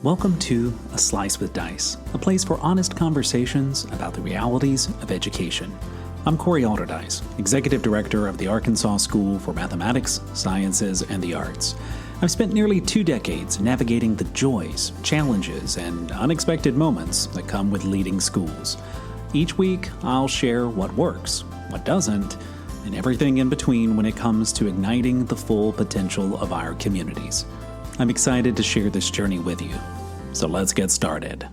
Welcome to A Slice with Dice, a place for honest conversations about the realities of education. I'm Corey Alderdice, Executive Director of the Arkansas School for Mathematics, Sciences, and the Arts. I've spent nearly 2 decades navigating the joys, challenges, and unexpected moments that come with leading schools. Each week, I'll share what works, what doesn't, and everything in between when it comes to igniting the full potential of our communities. I'm excited to share this journey with you, so let's get started.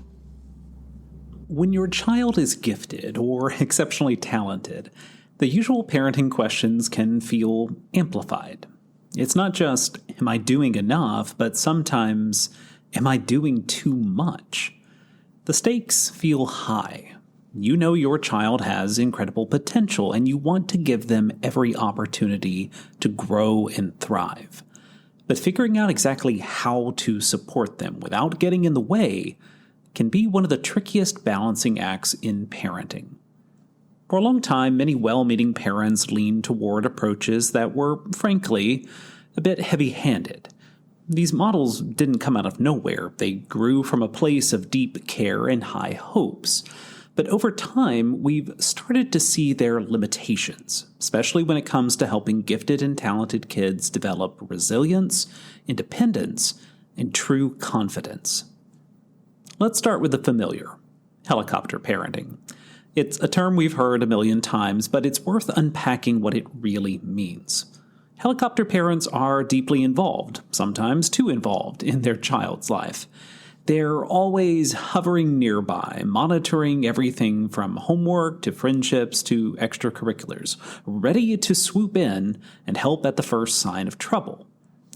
When your child is gifted or exceptionally talented, the usual parenting questions can feel amplified. It's not just, am I doing enough, but sometimes, am I doing too much? The stakes feel high. You know your child has incredible potential, and you want to give them every opportunity to grow and thrive. But figuring out exactly how to support them without getting in the way can be one of the trickiest balancing acts in parenting. For a long time, many well-meaning parents leaned toward approaches that were, frankly, a bit heavy-handed. These models didn't come out of nowhere. They grew from a place of deep care and high hopes. But over time, we've started to see their limitations, especially when it comes to helping gifted and talented kids develop resilience, independence, and true confidence. Let's start with the familiar, helicopter parenting. It's a term we've heard a million times, but it's worth unpacking what it really means. Helicopter parents are deeply involved, sometimes too involved, in their child's life. They're always hovering nearby, monitoring everything from homework to friendships to extracurriculars, ready to swoop in and help at the first sign of trouble.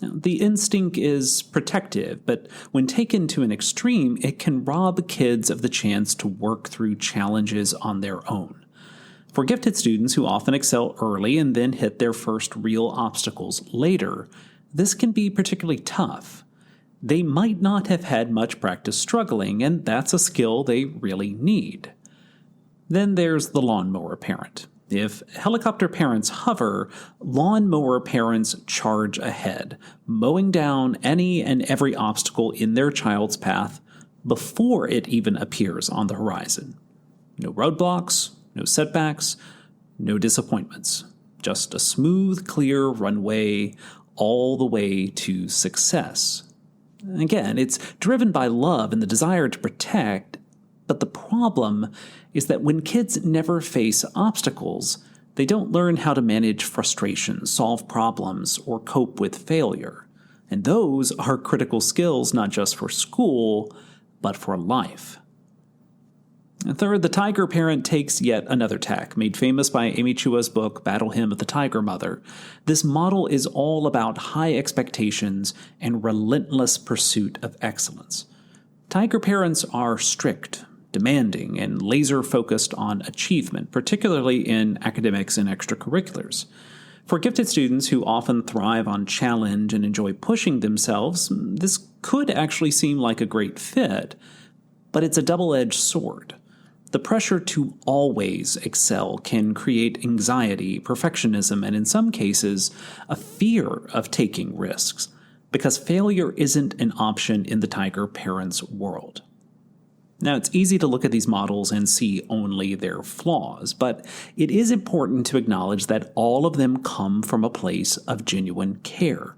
Now, the instinct is protective, but when taken to an extreme, it can rob kids of the chance to work through challenges on their own. For gifted students who often excel early and then hit their first real obstacles later, this can be particularly tough. They might not have had much practice struggling, and that's a skill they really need. Then there's the lawnmower parent. If helicopter parents hover, lawnmower parents charge ahead, mowing down any and every obstacle in their child's path before it even appears on the horizon. No roadblocks, no setbacks, no disappointments. Just a smooth, clear runway all the way to success. Again, it's driven by love and the desire to protect, but the problem is that when kids never face obstacles, they don't learn how to manage frustration, solve problems, or cope with failure. And those are critical skills not just for school, but for life. And third, the tiger parent takes yet another tack, made famous by Amy Chua's book, Battle Hymn of the Tiger Mother. This model is all about high expectations and relentless pursuit of excellence. Tiger parents are strict, demanding, and laser-focused on achievement, particularly in academics and extracurriculars. For gifted students who often thrive on challenge and enjoy pushing themselves, this could actually seem like a great fit, but it's a double-edged sword. The pressure to always excel can create anxiety, perfectionism, and in some cases, a fear of taking risks, because failure isn't an option in the tiger parent's world. Now, it's easy to look at these models and see only their flaws, but it is important to acknowledge that all of them come from a place of genuine care.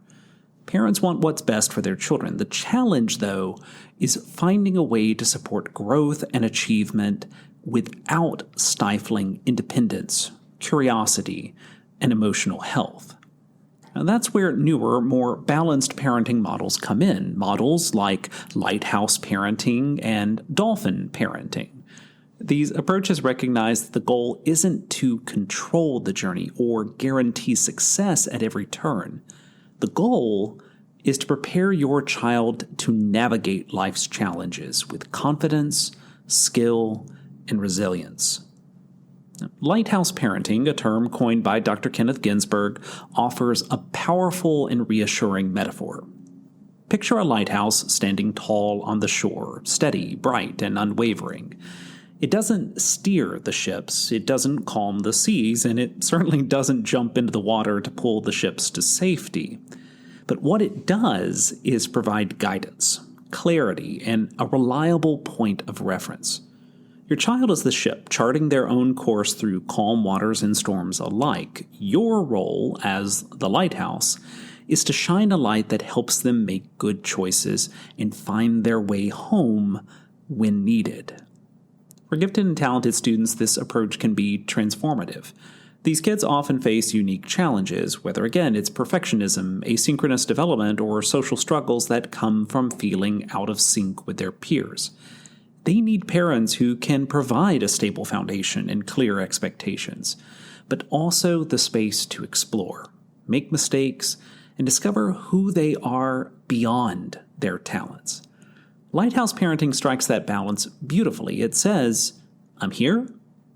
Parents want what's best for their children. The challenge, though, is finding a way to support growth and achievement without stifling independence, curiosity, and emotional health. Now, that's where newer, more balanced parenting models come in, models like lighthouse parenting and dolphin parenting. These approaches recognize that the goal isn't to control the journey or guarantee success at every turn. The goal is to prepare your child to navigate life's challenges with confidence, skill, and resilience. Lighthouse parenting, a term coined by Dr. Kenneth Ginsburg, offers a powerful and reassuring metaphor. Picture a lighthouse standing tall on the shore, steady, bright, and unwavering. It doesn't steer the ships, it doesn't calm the seas, and it certainly doesn't jump into the water to pull the ships to safety. But what it does is provide guidance, clarity, and a reliable point of reference. Your child is the ship, charting their own course through calm waters and storms alike. Your role as the lighthouse is to shine a light that helps them make good choices and find their way home when needed. For gifted and talented students, this approach can be transformative. These kids often face unique challenges, whether again it's perfectionism, asynchronous development, or social struggles that come from feeling out of sync with their peers. They need parents who can provide a stable foundation and clear expectations, but also the space to explore, make mistakes, and discover who they are beyond their talents. Lighthouse parenting strikes that balance beautifully. It says, I'm here,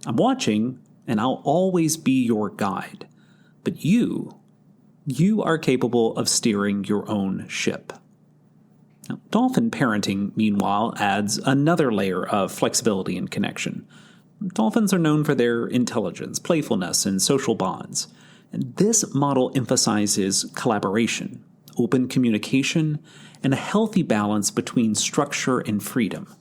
I'm watching, and I'll always be your guide. But you are capable of steering your own ship. Now, dolphin parenting, meanwhile, adds another layer of flexibility and connection. Dolphins are known for their intelligence, playfulness, and social bonds. And this model emphasizes collaboration, open communication, and a healthy balance between structure and freedom.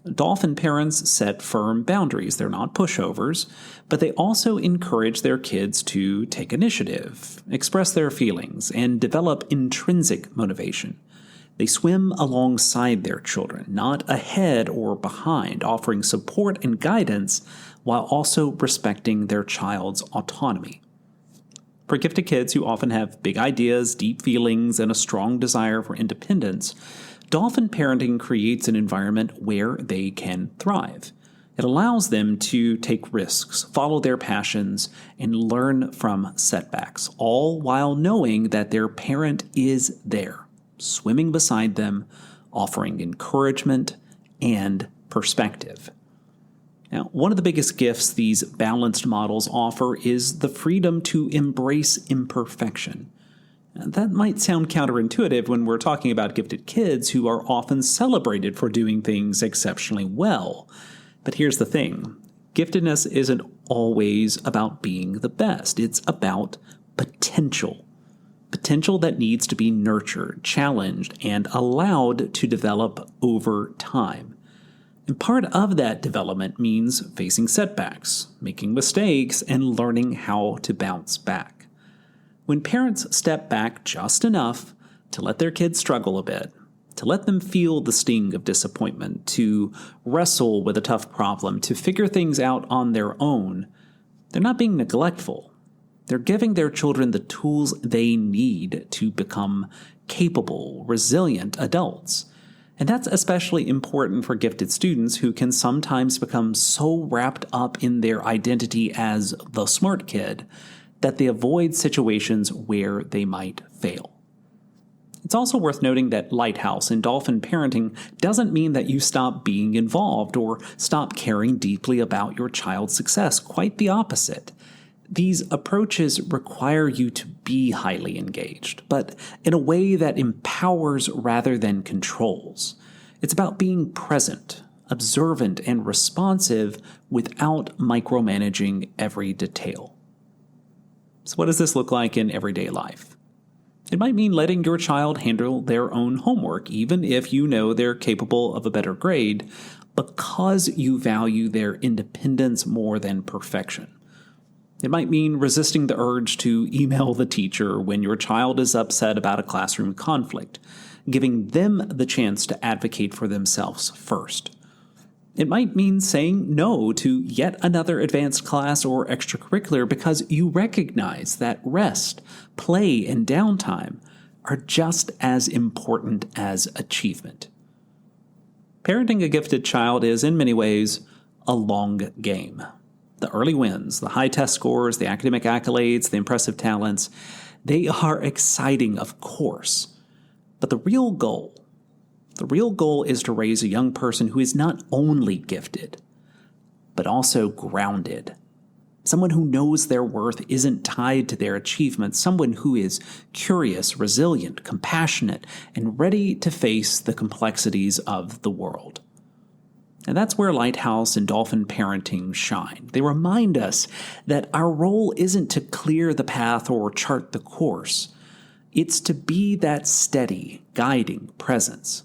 Dolphin parents set firm boundaries. They're not pushovers, but they also encourage their kids to take initiative, express their feelings, and develop intrinsic motivation. They swim alongside their children, not ahead or behind, offering support and guidance while also respecting their child's autonomy. For gifted kids who often have big ideas, deep feelings, and a strong desire for independence, dolphin parenting creates an environment where they can thrive. It allows them to take risks, follow their passions, and learn from setbacks, all while knowing that their parent is there, swimming beside them, offering encouragement and perspective. Now, one of the biggest gifts these balanced models offer is the freedom to embrace imperfection. That might sound counterintuitive when we're talking about gifted kids who are often celebrated for doing things exceptionally well. But here's the thing. Giftedness isn't always about being the best. It's about potential. Potential that needs to be nurtured, challenged, and allowed to develop over time. And part of that development means facing setbacks, making mistakes, and learning how to bounce back. When parents step back just enough to let their kids struggle a bit, to let them feel the sting of disappointment, to wrestle with a tough problem, to figure things out on their own, they're not being neglectful. They're giving their children the tools they need to become capable, resilient adults. And that's especially important for gifted students who can sometimes become so wrapped up in their identity as the smart kid that they avoid situations where they might fail. It's also worth noting that lighthouse and dolphin parenting doesn't mean that you stop being involved or stop caring deeply about your child's success. Quite the opposite. These approaches require you to be highly engaged, but in a way that empowers rather than controls. It's about being present, observant, and responsive without micromanaging every detail. So what does this look like in everyday life? It might mean letting your child handle their own homework, even if you know they're capable of a better grade, because you value their independence more than perfection. It might mean resisting the urge to email the teacher when your child is upset about a classroom conflict, giving them the chance to advocate for themselves first. It might mean saying no to yet another advanced class or extracurricular because you recognize that rest, play, and downtime are just as important as achievement. Parenting a gifted child is, in many ways, a long game. The early wins, the high test scores, the academic accolades, the impressive talents, they are exciting, of course. But the real goal is to raise a young person who is not only gifted, but also grounded. Someone who knows their worth isn't tied to their achievements, someone who is curious, resilient, compassionate, and ready to face the complexities of the world. And that's where lighthouse and dolphin parenting shine. They remind us that our role isn't to clear the path or chart the course. It's to be that steady, guiding presence,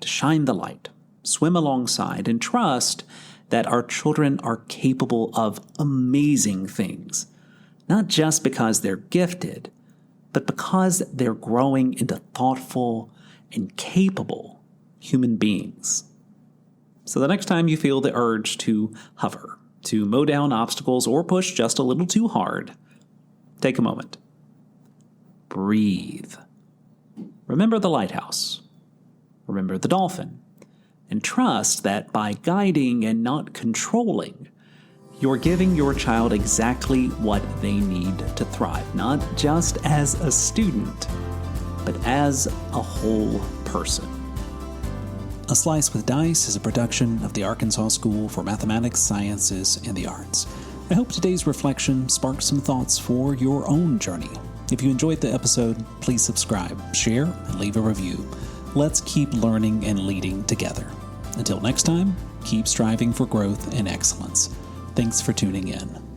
to shine the light, swim alongside, and trust that our children are capable of amazing things, not just because they're gifted, but because they're growing into thoughtful and capable human beings. So the next time you feel the urge to hover, to mow down obstacles, or push just a little too hard, take a moment. Breathe. Remember the lighthouse. Remember the dolphin. And trust that by guiding and not controlling, you're giving your child exactly what they need to thrive, not just as a student, but as a whole person. A Slice with Dice is a production of the Arkansas School for Mathematics, Sciences, and the Arts. I hope today's reflection sparked some thoughts for your own journey. If you enjoyed the episode, please subscribe, share, and leave a review. Let's keep learning and leading together. Until next time, keep striving for growth and excellence. Thanks for tuning in.